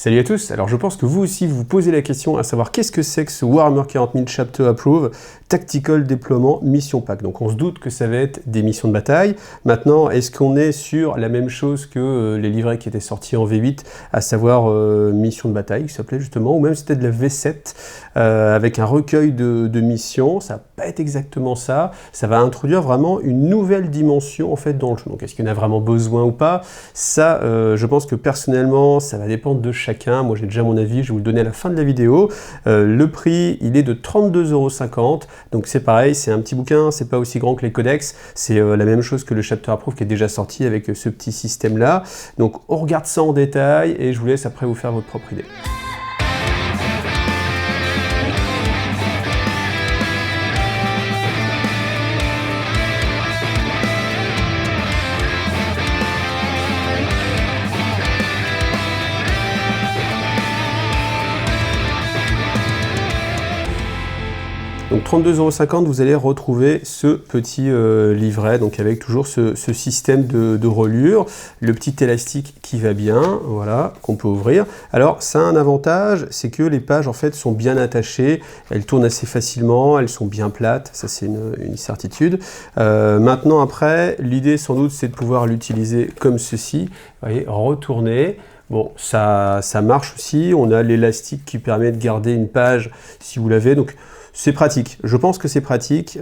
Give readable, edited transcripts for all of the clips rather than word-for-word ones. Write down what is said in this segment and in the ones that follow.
Salut à tous, alors je pense que vous aussi vous posez la question à savoir qu'est-ce que c'est que ce Warhammer 40 000 Chapter Approve Tactical Deployment Mission Pack. Donc on se doute que ça va être des missions de bataille. Maintenant, est-ce qu'on est sur la même chose que les livrets qui étaient sortis en V8, à savoir mission de bataille, qui s'appelait justement, ou même c'était de la V7, avec un recueil de missions. Ça va pas être exactement ça, ça va introduire vraiment une nouvelle dimension en fait dans le jeu. Donc est-ce qu'il y en a vraiment besoin ou pas? Ça, je pense que personnellement, ça va dépendre de chacun. Moi j'ai déjà mon avis, je vais vous le donner à la fin de la vidéo. Le prix, il est de 32,50 €, donc c'est pareil, c'est un petit bouquin, c'est pas aussi grand que les codex, c'est la même chose que le Chapter Approve qui est déjà sorti avec ce petit système là. Donc on regarde ça en détail et je vous laisse après vous faire votre propre idée. Donc 32,50 €, vous allez retrouver ce petit livret, donc avec toujours ce système de reliure, le petit élastique qui va bien, voilà, qu'on peut ouvrir. Alors ça a un avantage, c'est que les pages en fait sont bien attachées, elles tournent assez facilement, elles sont bien plates, ça c'est une certitude. Maintenant après, l'idée sans doute c'est de pouvoir l'utiliser comme ceci, vous voyez, retourner. Bon, ça marche aussi, on a l'élastique qui permet de garder une page si vous l'avez, donc c'est pratique, je pense que c'est pratique,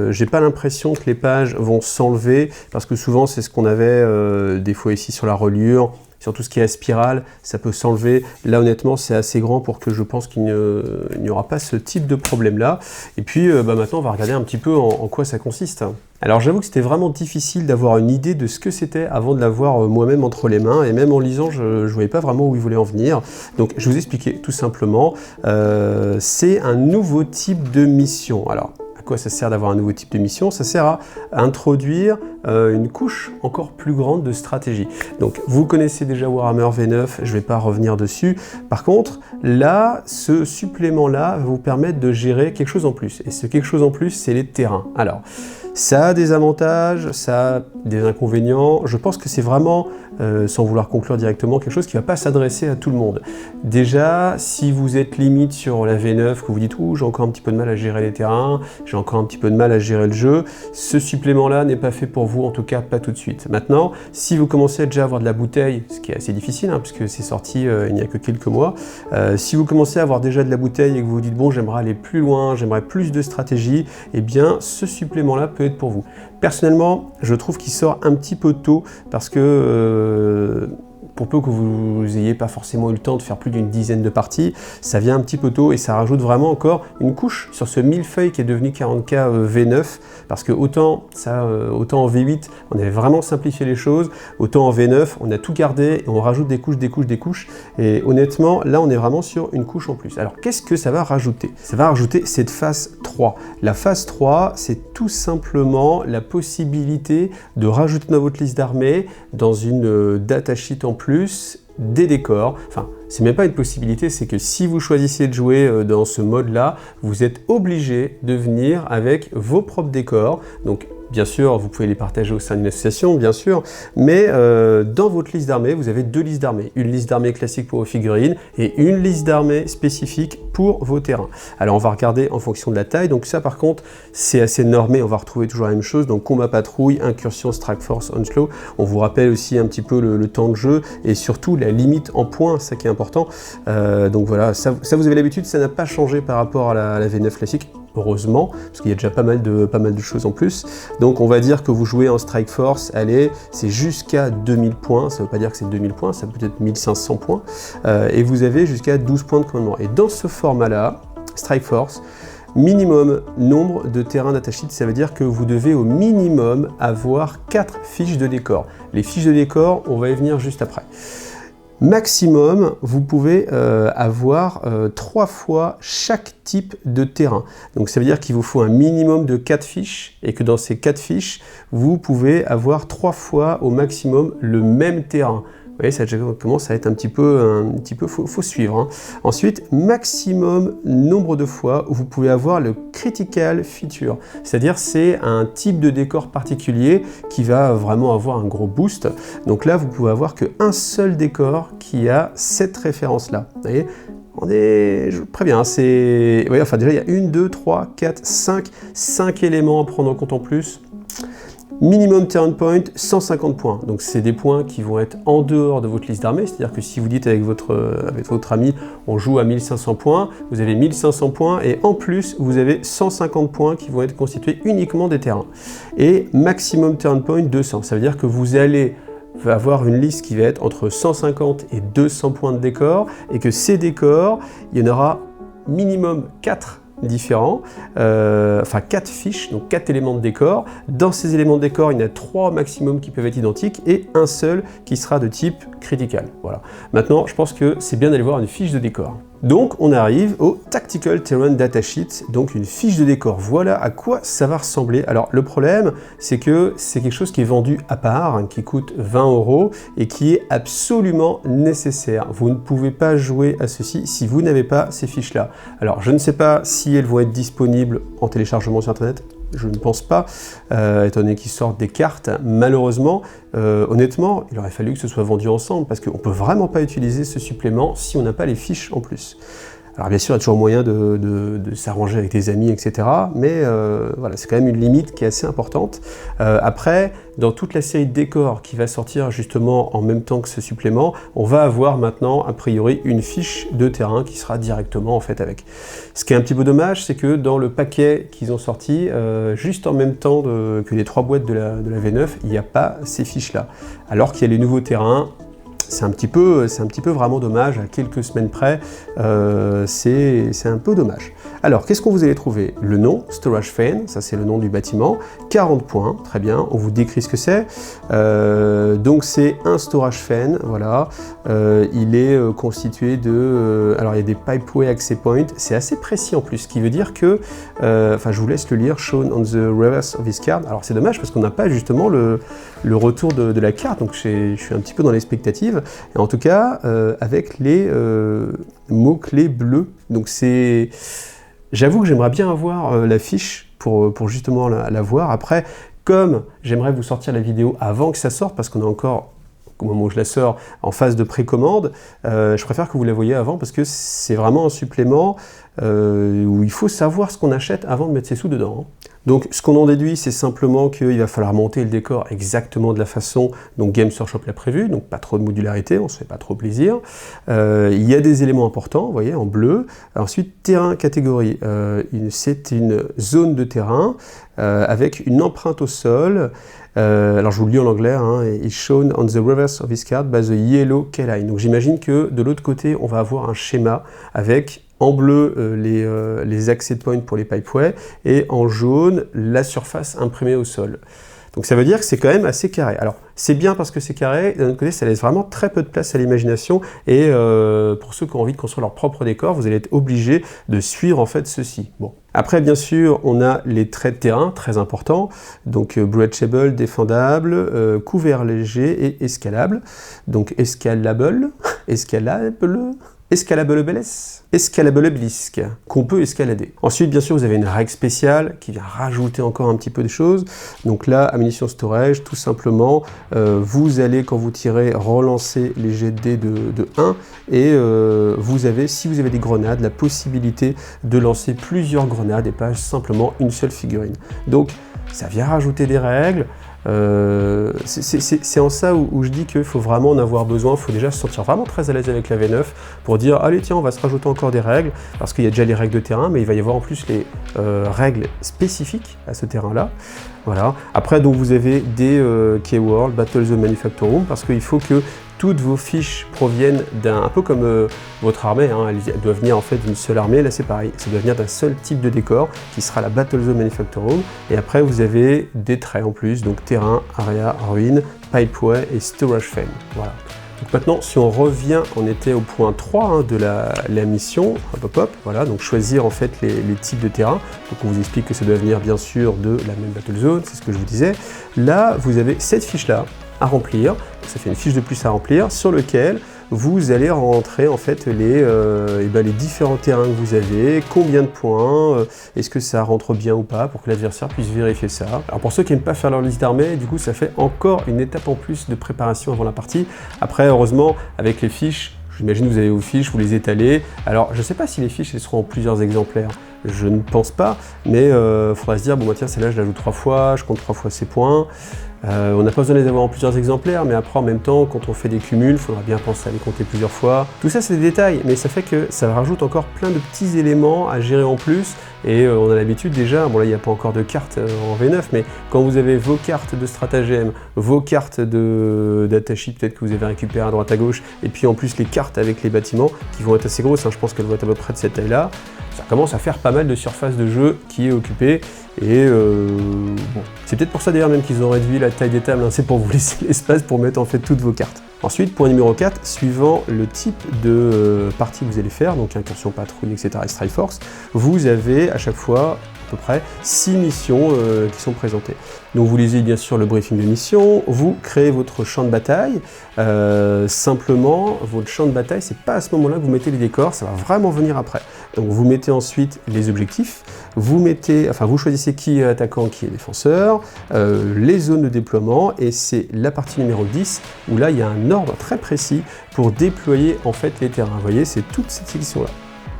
j'ai pas l'impression que les pages vont s'enlever, parce que souvent c'est ce qu'on avait des fois ici sur la reliure, sur tout ce qui est à spirale, ça peut s'enlever. Là honnêtement c'est assez grand pour que je pense qu'il n'y aura pas ce type de problème là. Et puis maintenant on va regarder un petit peu en quoi ça consiste. Alors j'avoue que c'était vraiment difficile d'avoir une idée de ce que c'était avant de l'avoir moi-même entre les mains, et même en lisant je ne voyais pas vraiment où il voulait en venir. Donc je vais vous expliquer tout simplement, c'est un nouveau type de mission. Alors à quoi ça sert d'avoir un nouveau type de mission? Ça sert à introduire une couche encore plus grande de stratégie. Donc vous connaissez déjà Warhammer V9, je ne vais pas revenir dessus. Par contre, là, ce supplément-là va vous permettre de gérer quelque chose en plus. Et ce quelque chose en plus, c'est les terrains. Alors, ça a des avantages, ça a des inconvénients. Je pense que c'est vraiment, sans vouloir conclure directement, quelque chose qui ne va pas s'adresser à tout le monde. Déjà, si vous êtes limite sur la V9, que vous dites « Ouh, j'ai encore un petit peu de mal à gérer les terrains, j'ai encore un petit peu de mal à gérer le jeu », ce supplément-là n'est pas fait pour vous, en tout cas pas tout de suite. Maintenant, si vous commencez à déjà avoir de la bouteille, ce qui est assez difficile, hein, puisque c'est sorti il n'y a que quelques mois, si vous commencez à avoir déjà de la bouteille et que vous vous dites « Bon, j'aimerais aller plus loin, j'aimerais plus de stratégie », eh bien, ce supplément-là peut être pour vous. Personnellement, je trouve qu'il sort un petit peu tôt parce que pour peu que vous n'ayez pas forcément eu le temps de faire plus d'une dizaine de parties, ça vient un petit peu tôt et ça rajoute vraiment encore une couche sur ce millefeuille qui est devenu 40K V9, parce que autant en V8 on avait vraiment simplifié les choses, autant en V9 on a tout gardé et on rajoute des couches, des couches, des couches, et honnêtement là on est vraiment sur une couche en plus. Alors qu'est-ce que ça va rajouter? Ça va rajouter cette phase 3. La phase 3, c'est tout simplement la possibilité de rajouter dans votre liste d'armées, dans une datasheet en plus, des décors. Enfin, c'est même pas une possibilité, c'est que si vous choisissez de jouer dans ce mode-là, vous êtes obligé de venir avec vos propres décors. Donc, bien sûr, vous pouvez les partager au sein d'une association, bien sûr, mais dans votre liste d'armées, vous avez deux listes d'armées. Une liste d'armées classique pour vos figurines et une liste d'armées spécifique pour vos terrains. Alors, on va regarder en fonction de la taille. Donc ça, par contre, c'est assez normé. On va retrouver toujours la même chose. Donc, combat patrouille, incursion, strike force, onslaught. On vous rappelle aussi un petit peu le temps de jeu et surtout la limite en points, ça qui est important. Donc voilà, ça vous avez l'habitude, ça n'a pas changé par rapport à la V9 classique. Heureusement, parce qu'il y a déjà pas mal de choses en plus. Donc on va dire que vous jouez en Strike Force, allez, c'est jusqu'à 2000 points, ça ne veut pas dire que c'est 2000 points, ça peut être 1500 points, et vous avez jusqu'à 12 points de commandement. Et dans ce format-là, Strike Force, minimum nombre de terrains datasheet, ça veut dire que vous devez au minimum avoir 4 fiches de décor. Les fiches de décor, on va y venir juste après. Maximum, vous pouvez avoir 3 fois chaque type de terrain. Donc ça veut dire qu'il vous faut un minimum de 4 fiches et que dans ces 4 fiches, vous pouvez avoir 3 fois au maximum le même terrain. Vous voyez, ça commence à être un petit peu faut suivre. Hein. Ensuite, maximum nombre de fois où vous pouvez avoir le critical feature. C'est-à-dire, c'est un type de décor particulier qui va vraiment avoir un gros boost. Donc là, vous pouvez avoir qu'un seul décor qui a cette référence-là. Vous voyez, je vous préviens, c'est... Ouais, enfin déjà, il y a 1, 2, 3, 4, 5 éléments à prendre en compte en plus. Minimum turn point, 150 points. Donc c'est des points qui vont être en dehors de votre liste d'armée, c'est-à-dire que si vous dites avec votre ami, on joue à 1500 points, vous avez 1500 points et en plus, vous avez 150 points qui vont être constitués uniquement des terrains. Et maximum turn point, 200. Ça veut dire que vous allez avoir une liste qui va être entre 150 et 200 points de décor et que ces décors, il y en aura minimum 4 différents, enfin 4 fiches, donc 4 éléments de décor. Dans ces éléments de décor, il y en a 3 maximum qui peuvent être identiques et un seul qui sera de type critical. Voilà. Maintenant, je pense que c'est bien d'aller voir une fiche de décor. Donc, on arrive au Tactical Terrain Datasheet, donc une fiche de décor. Voilà à quoi ça va ressembler. Alors, le problème, c'est que c'est quelque chose qui est vendu à part, hein, qui coûte 20 € et qui est absolument nécessaire. Vous ne pouvez pas jouer à ceci si vous n'avez pas ces fiches-là. Alors, je ne sais pas si elles vont être disponibles en téléchargement sur Internet. Je ne pense pas, étant donné qu'ils sortent des cartes. Malheureusement, honnêtement, il aurait fallu que ce soit vendu ensemble parce qu'on ne peut vraiment pas utiliser ce supplément si on n'a pas les fiches en plus. Alors bien sûr, il y a toujours moyen de s'arranger avec des amis, etc. Mais voilà, c'est quand même une limite qui est assez importante. Après, dans toute la série de décors qui va sortir justement en même temps que ce supplément, on va avoir maintenant, a priori, une fiche de terrain qui sera directement en fait avec. Ce qui est un petit peu dommage, c'est que dans le paquet qu'ils ont sorti, juste en même temps que les 3 boîtes de la V9, il n'y a pas ces fiches-là. Alors qu'il y a les nouveaux terrains. C'est un petit peu vraiment dommage, à quelques semaines près, c'est un peu dommage. Alors, qu'est-ce qu'on vous allez trouver? Le nom, Storage Fan, ça c'est le nom du bâtiment, 40 points, très bien, on vous décrit ce que c'est. Donc c'est un Storage Fan, voilà, il est constitué de... alors il y a des Pipeway Access Points, c'est assez précis en plus, ce qui veut dire que, enfin je vous laisse le lire, shown on the reverse of this card. Alors c'est dommage parce qu'on n'a pas justement le retour de la carte, donc je suis un petit peu dans l'expectative. Et en tout cas, avec les mots-clés bleus. Donc c'est... J'avoue que j'aimerais bien avoir la fiche pour justement la voir. Après, comme j'aimerais vous sortir la vidéo avant que ça sorte, parce qu'on est encore, au moment où je la sors, en phase de précommande, je préfère que vous la voyiez avant, parce que c'est vraiment un supplément où il faut savoir ce qu'on achète avant de mettre ses sous dedans. Donc ce qu'on en déduit, c'est simplement qu'il va falloir monter le décor exactement de la façon dont Games Workshop l'a prévu, donc pas trop de modularité, on ne se fait pas trop plaisir. Il y a des éléments importants, vous voyez, en bleu. Ensuite, terrain catégorie, c'est une zone de terrain avec une empreinte au sol. Alors je vous le lis en anglais, hein, is shown on the reverse of this card by the yellow key line. Donc j'imagine que de l'autre côté, on va avoir un schéma avec en bleu les access points pour les pipeway et en jaune la surface imprimée au sol. Donc ça veut dire que c'est quand même assez carré. Alors c'est bien parce que c'est carré, d'un autre côté ça laisse vraiment très peu de place à l'imagination et pour ceux qui ont envie de construire leur propre décor, vous allez être obligé de suivre en fait ceci. Bon. Après bien sûr on a les traits de terrain très importants, donc breachable, défendable, couvert léger et escalable. Donc escalable, escalablebelisque, qu'on peut escalader. Ensuite, bien sûr, vous avez une règle spéciale qui vient rajouter encore un petit peu de choses. Donc là, ammunition storage, tout simplement, vous allez, quand vous tirez, relancer les jets de dés de 1 et vous avez, si vous avez des grenades, la possibilité de lancer plusieurs grenades et pas simplement une seule figurine. Donc, ça vient rajouter des règles. C'est en ça où je dis qu'il faut vraiment en avoir besoin, il faut déjà se sentir vraiment très à l'aise avec la V9 pour dire allez tiens on va se rajouter encore des règles, parce qu'il y a déjà les règles de terrain, mais il va y avoir en plus les règles spécifiques à ce terrain là. Voilà. Après donc vous avez des Keyworld, Battle Zone Manufacture Room, parce qu'il faut que toutes vos fiches proviennent d'un, un peu comme votre armée, hein, elle doit venir en fait d'une seule armée, là c'est pareil, ça doit venir d'un seul type de décor qui sera la Battle Zone Manufacture Room, et après vous avez des traits en plus, donc terrain, area, ruine, pipeway et storage fan. Voilà. Donc maintenant, si on revient, on était au point 3 hein, de la mission, hop, voilà, donc choisir en fait les types de terrain. Donc on vous explique que ça doit venir bien sûr de la même battle zone, c'est ce que je vous disais. Là, vous avez cette fiche-là, à remplir. Ça fait une fiche de plus à remplir sur lequel vous allez rentrer en fait les différents terrains que vous avez, combien de points, est-ce que ça rentre bien ou pas, pour que l'adversaire puisse vérifier ça. Alors pour ceux qui n'aiment pas faire leur liste d'armée, du coup ça fait encore une étape en plus de préparation avant la partie. Après heureusement avec les fiches, j'imagine que vous avez vos fiches, vous les étalez. Alors je ne sais pas si les fiches elles seront en plusieurs exemplaires, je ne pense pas, mais il faudra se dire, bon bah tiens celle-là je la joue 3 fois, je compte 3 fois ses points. On n'a pas besoin de les avoir en plusieurs exemplaires, mais après en même temps, quand on fait des cumuls, il faudra bien penser à les compter plusieurs fois. Tout ça c'est des détails, mais ça fait que ça rajoute encore plein de petits éléments à gérer en plus, et on a l'habitude déjà, bon là il n'y a pas encore de cartes en V9, mais quand vous avez vos cartes de stratagème, vos cartes d'attaché peut-être que vous avez récupérées à droite à gauche, et puis en plus les cartes avec les bâtiments, qui vont être assez grosses, hein, je pense qu'elles vont être à peu près de cette taille-là, ça commence à faire pas mal de surface de jeu qui est occupée, et bon, c'est peut-être pour ça d'ailleurs même qu'ils ont réduit la taille des tables, hein, c'est pour vous laisser l'espace pour mettre en fait toutes vos cartes. Ensuite, point numéro 4, suivant le type de partie que vous allez faire, donc incursion, patrouille, etc. et strike force, vous avez à chaque fois à peu près 6 missions qui sont présentées. Donc vous lisez bien sûr le briefing de mission, vous créez votre champ de bataille, simplement votre champ de bataille, c'est pas à ce moment-là que vous mettez les décors, ça va vraiment venir après. Donc vous mettez ensuite les objectifs, vous choisissez qui est attaquant, qui est défenseur, les zones de déploiement, et c'est la partie numéro 10 où là il y a un ordre très précis pour déployer en fait les terrains. Vous voyez, c'est toute cette section-là.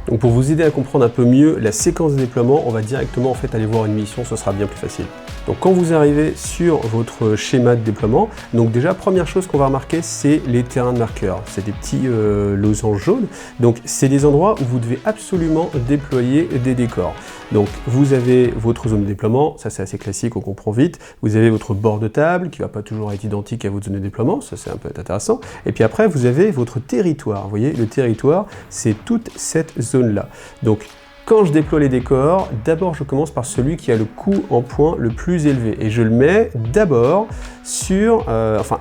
Donc pour vous aider à comprendre un peu mieux la séquence de déploiement, on va directement en fait aller voir une mission, ce sera bien plus facile. Donc quand vous arrivez sur votre schéma de déploiement, donc déjà première chose qu'on va remarquer, c'est les terrains de marqueurs. C'est des petits losanges jaunes, donc c'est des endroits où vous devez absolument déployer des décors. Donc vous avez votre zone de déploiement, ça c'est assez classique, on comprend vite. Vous avez votre bord de table qui ne va pas toujours être identique à votre zone de déploiement, ça c'est un peu intéressant. Et puis après vous avez votre territoire, vous voyez, le territoire c'est toute cette zone-là. Donc quand je déploie les décors, d'abord je commence par celui qui a le coût en points le plus élevé. Et je le mets d'abord sur,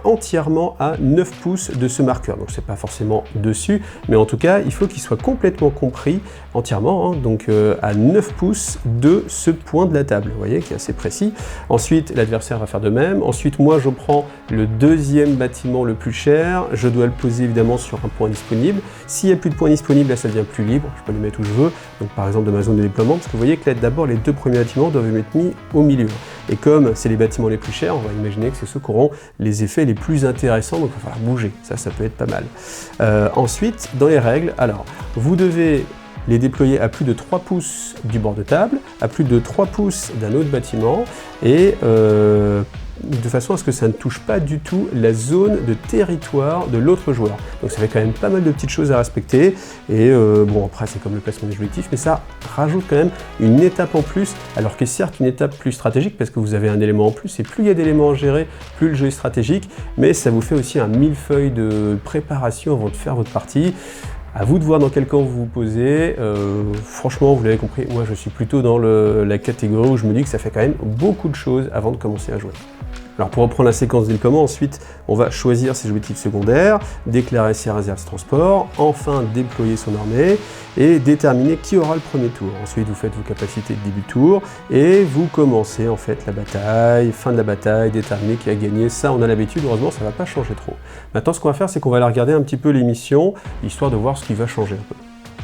entièrement à 9 pouces de ce marqueur. Donc c'est pas forcément dessus, mais en tout cas il faut qu'il soit complètement compris entièrement, hein, donc à 9 pouces de ce point de la table, vous voyez, qui est assez précis. Ensuite l'adversaire va faire de même. Ensuite moi je prends le deuxième bâtiment le plus cher, je dois le poser évidemment sur un point disponible. S'il n'y a plus de points disponibles, là ça devient plus libre, je peux les mettre où je veux. Donc par exemple de ma zone de déploiement, parce que vous voyez que là d'abord les deux premiers bâtiments doivent être mis au milieu. Et comme c'est les bâtiments les plus chers, on va imaginer que c'est ceux qui auront les effets les plus intéressants, donc il va falloir bouger, ça peut être pas mal. Ensuite, dans les règles, alors vous devez les déployer à plus de 3 pouces du bord de table, à plus de 3 pouces d'un autre bâtiment, et de façon à ce que ça ne touche pas du tout la zone de territoire de l'autre joueur. Donc ça fait quand même pas mal de petites choses à respecter, et bon après c'est comme le placement des objectifs, mais ça rajoute quand même une étape en plus, alors que certes une étape plus stratégique, parce que vous avez un élément en plus, et plus il y a d'éléments à gérer, plus le jeu est stratégique, mais ça vous fait aussi un millefeuille de préparation avant de faire votre partie. À vous de voir dans quel camp vous vous posez. Franchement, vous l'avez compris, moi je suis plutôt dans la catégorie où je me dis que ça fait quand même beaucoup de choses avant de commencer à jouer. Alors pour reprendre la séquence de déploiement, ensuite on va choisir ses objectifs secondaires, déclarer ses réserves de transport, enfin déployer son armée et déterminer qui aura le premier tour. Ensuite vous faites vos capacités de début de tour et vous commencez en fait la bataille, fin de la bataille, déterminer qui a gagné. Ça on a l'habitude, heureusement ça ne va pas changer trop. Maintenant ce qu'on va faire, c'est qu'on va aller regarder un petit peu les missions, histoire de voir ce qui va changer un peu.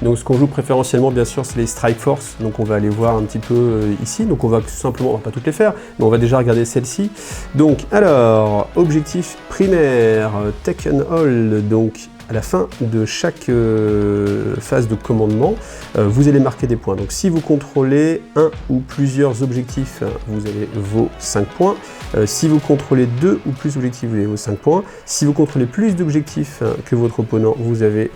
Donc ce qu'on joue préférentiellement bien sûr c'est les Strike Force, donc on va aller voir un petit peu ici, donc on va tout simplement, on va pas toutes les faire, mais on va déjà regarder celle-ci. Donc alors, objectif primaire, Take and Hold, donc à la fin de chaque phase de commandement, vous allez marquer des points. Donc si vous contrôlez un ou plusieurs objectifs, vous avez vos 5 points. Si vous contrôlez 2 ou plus d'objectifs, vous avez vos 5 points. Si vous contrôlez plus d'objectifs que votre opponent, vous avez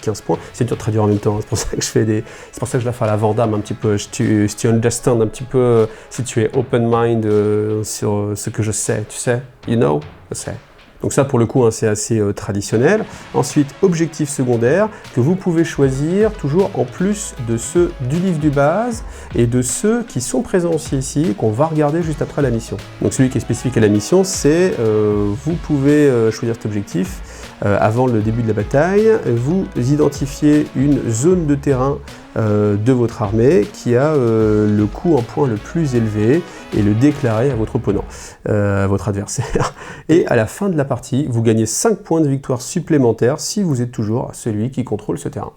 15 points. C'est dur de traduire en même temps, c'est pour ça que je fais c'est pour ça que je la fais à la Vandame un petit peu. Si tu understand un petit peu, si tu es open mind sur ce que je sais, tu sais, you know, je sais. Donc ça pour le coup hein, c'est assez traditionnel. Ensuite objectif secondaire que vous pouvez choisir toujours en plus de ceux du livre du base et de ceux qui sont présents aussi ici qu'on va regarder juste après la mission. Donc celui qui est spécifique à la mission c'est vous pouvez choisir cet objectif avant le début de la bataille, vous identifiez une zone de terrain de votre armée qui a le coût en points le plus élevé et le déclarez à votre opponent, à votre adversaire. Et à la fin de la partie, vous gagnez 5 points de victoire supplémentaires si vous êtes toujours celui qui contrôle ce terrain.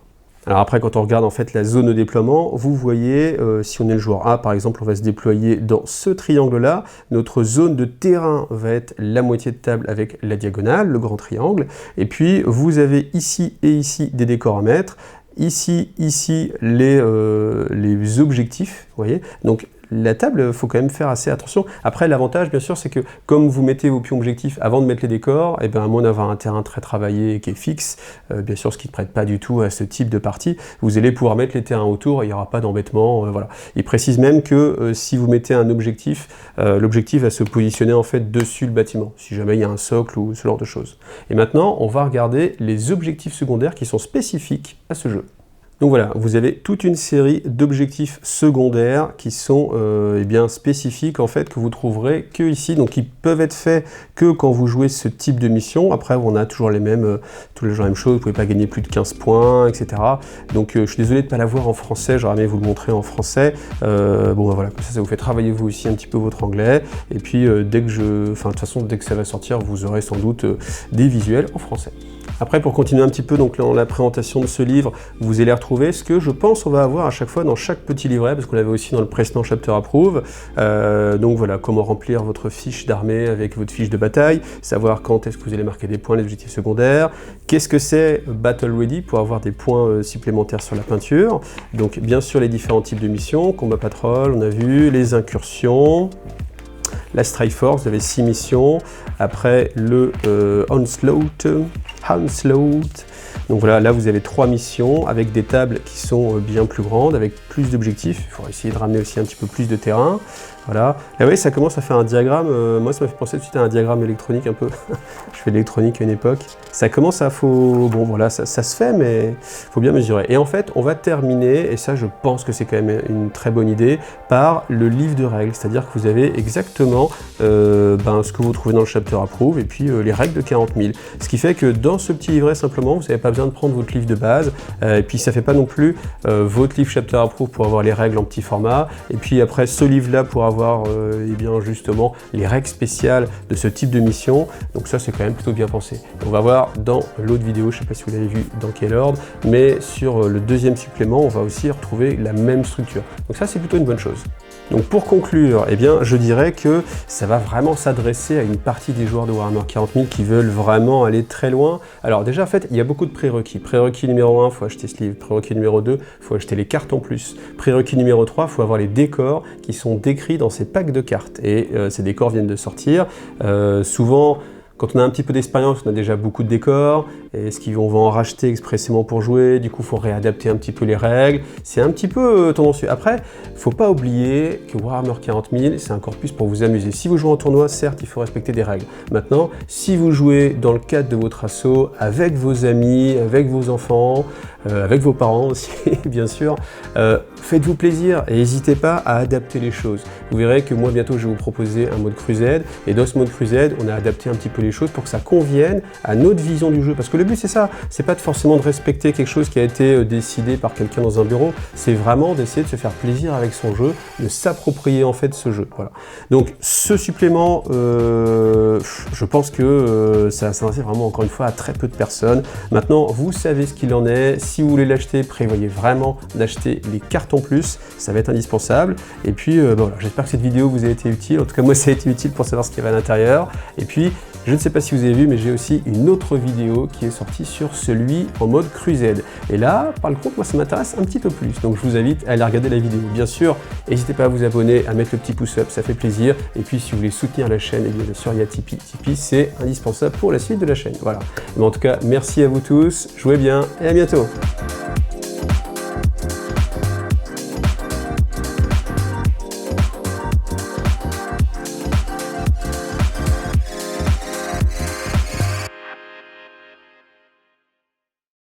Alors après, quand on regarde en fait la zone de déploiement, vous voyez, si on est le joueur A par exemple, on va se déployer dans ce triangle-là. Notre zone de terrain va être la moitié de table avec la diagonale, le grand triangle. Et puis vous avez ici et ici des décors à mettre. Ici, les objectifs, vous voyez. Donc la table, il faut quand même faire assez attention. Après, l'avantage, bien sûr, c'est que comme vous mettez vos pions objectifs avant de mettre les décors, et bien à moins d'avoir un terrain très travaillé qui est fixe, bien sûr, ce qui ne prête pas du tout à ce type de partie, vous allez pouvoir mettre les terrains autour et il n'y aura pas d'embêtement. Voilà. Il précise même que si vous mettez un objectif, l'objectif va se positionner en fait dessus le bâtiment, si jamais il y a un socle ou ce genre de choses. Et maintenant, on va regarder les objectifs secondaires qui sont spécifiques à ce jeu. Donc voilà, vous avez toute une série d'objectifs secondaires qui sont eh bien spécifiques en fait, que vous trouverez que ici, donc qui peuvent être faits que quand vous jouez ce type de mission. Après, on a toujours les mêmes, tous les jours la même chose, vous ne pouvez pas gagner plus de 15 points, etc. Donc je suis désolé de ne pas l'avoir en français, j'aurais aimé vous le montrer en français. Bon ben voilà, comme ça vous fait travailler vous aussi un petit peu votre anglais. Et puis dès que de toute façon, dès que ça va sortir, vous aurez sans doute des visuels en français. Après, pour continuer un petit peu donc, dans la présentation de ce livre, vous allez retrouver ce que je pense on va avoir à chaque fois dans chaque petit livret, parce qu'on l'avait aussi dans le précédent Chapter Approve. Donc voilà, comment remplir votre fiche d'armée avec votre fiche de bataille, savoir quand est-ce que vous allez marquer des points, les objectifs secondaires, qu'est-ce que c'est Battle Ready pour avoir des points supplémentaires sur la peinture, donc bien sûr les différents types de missions, combat patrol, on a vu, les incursions, la Strike Force, vous avez 6 missions, après le Onslaught, donc voilà, là vous avez 3 missions avec des tables qui sont bien plus grandes, avec plus d'objectifs, il faudra essayer de ramener aussi un petit peu plus de terrain. Voilà. Et oui, ça commence à faire un diagramme, moi ça m'a fait penser tout de suite à un diagramme électronique un peu. Je fais de l'électronique à une époque. Ça commence à bon voilà, ça se fait, mais il faut bien mesurer. Et en fait, on va terminer, et ça je pense que c'est quand même une très bonne idée, par le livre de règles. C'est-à-dire que vous avez exactement ce que vous trouvez dans le Chapter Approve, et puis les règles de 40 000. Ce qui fait que dans ce petit livret, simplement, vous n'avez pas besoin de prendre votre livre de base, et puis ça ne fait pas non plus votre livre Chapter Approve pour avoir les règles en petit format, et puis après ce livre-là pour avoir eh bien justement les règles spéciales de ce type de mission. Donc ça c'est quand même plutôt bien pensé. On va voir dans l'autre vidéo, je ne sais pas si vous l'avez vu dans quel ordre, mais sur le deuxième supplément on va aussi retrouver la même structure. Donc ça c'est plutôt une bonne chose. Donc pour conclure, eh bien, je dirais que ça va vraiment s'adresser à une partie des joueurs de Warhammer 40 000 qui veulent vraiment aller très loin. Alors déjà, en fait, il y a beaucoup de prérequis. Prérequis numéro 1, il faut acheter ce livre. Prérequis numéro 2, il faut acheter les cartes en plus. Prérequis numéro 3, il faut avoir les décors qui sont décrits dans ces packs de cartes. Et ces décors viennent de sortir. Souvent, quand on a un petit peu d'expérience, on a déjà beaucoup de décors, et on va en racheter expressément pour jouer, du coup il faut réadapter un petit peu les règles, c'est un petit peu tendancieux. Après, il ne faut pas oublier que Warhammer 40 000, c'est un corpus pour vous amuser. Si vous jouez en tournoi, certes, il faut respecter des règles. Maintenant, si vous jouez dans le cadre de votre assaut, avec vos amis, avec vos enfants, avec vos parents aussi, bien sûr, faites-vous plaisir et n'hésitez pas à adapter les choses. Vous verrez que moi, bientôt, je vais vous proposer un mode Crusade, et dans ce mode Crusade, on a adapté un petit peu les choses pour que ça convienne à notre vision du jeu. Parce que le but, c'est ça, c'est pas forcément de respecter quelque chose qui a été décidé par quelqu'un dans un bureau, c'est vraiment d'essayer de se faire plaisir avec son jeu, de s'approprier en fait ce jeu. Voilà. Donc, ce supplément, je pense que ça s'adresse vraiment, encore une fois, à très peu de personnes. Maintenant, vous savez ce qu'il en est. Si vous voulez l'acheter, prévoyez vraiment d'acheter les cartes en plus, ça va être indispensable. Et puis, voilà, j'espère que cette vidéo vous a été utile. En tout cas, moi, ça a été utile pour savoir ce qu'il y avait à l'intérieur. Et puis, je ne sais pas si vous avez vu, mais j'ai aussi une autre vidéo qui est sortie sur celui en mode Crusade. Et là, par contre, moi, ça m'intéresse un petit peu plus. Donc, je vous invite à aller regarder la vidéo. Bien sûr, n'hésitez pas à vous abonner, à mettre le petit pouce up, ça fait plaisir. Et puis, si vous voulez soutenir la chaîne, et bien sûr, il y a Tipeee. Tipeee, c'est indispensable pour la suite de la chaîne. Voilà. Mais en tout cas, merci à vous tous, jouez bien et à bientôt.